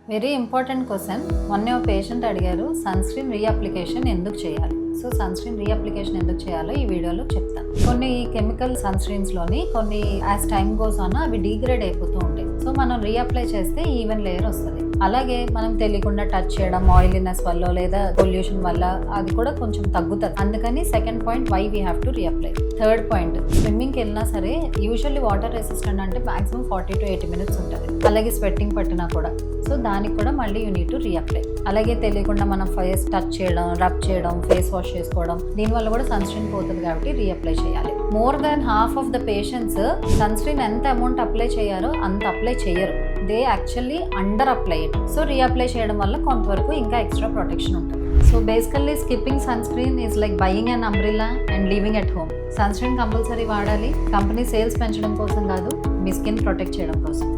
Very important question. మొన్న patient అడిగారు sun screen reapplication ఎందుకు చేయాలి. సో సన్ స్క్రీన్ రీఅప్లికేషన్ ఎందుకు చేయాలో ఈ వీడియోలో చెప్తాను. కొన్ని కెమికల్ సన్ స్క్రీన్స్లోని కొన్ని యాజ్ టైమ్ గోస్ ఆన్ అవి డీగ్రేడ్ అయిపోతూ ఉంటాయి. సో మనం రీఅప్లై చేస్తే ఈవెన్ లేయర్ వస్తుంది. అలాగే మనం తెలియకుండా టచ్ చేయడం ఆయిలీనెస్ వల్ల లేదా పొల్యూషన్ వల్ల అది కూడా కొంచెం తగ్గుతుంది. అందుకని second point why we have to reapply. Third point, స్విమ్మింగ్కి వెళ్ళినా సరే యూజువల్లీ వాటర్ రెసిస్టెంట్ అంటే మాక్సిమం 40 to 80 minutes ఉంటుంది. అలాగే స్వెట్టింగ్ పట్టినా కూడా సో దానికి కూడా మళ్ళీ యూ నీడ్ టు రీఅప్లై. అలాగే తెలియకుండా మనం ఫేస్ టచ్ చేయడం, రబ్ చేయడం, ఫేస్ వాష్ చేసుకోవడం దీనివల్ల కూడా సన్ స్క్రీన్ పోతుంది కాబట్టి రీఅప్లై చేయాలి. More than half of the patients sunscreen ఎంత అమౌంట్ అప్లై చేయారో అంత అప్లై చేయరు. They actually under apply it. So reapply చేయడం వల్ల కొంతవరకు ఇంకా ఎక్స్ట్రా ప్రొటెక్షన్ ఉంటుంది. So basically skipping sunscreen is like buying an umbrella and leaving at home. Sunscreen compulsory వాడాలి. కంపెనీ సేల్స్ పెంచడం కోసం కాదు, మీ స్కిన్ ప్రొటెక్ట్ చేయడం కోసం.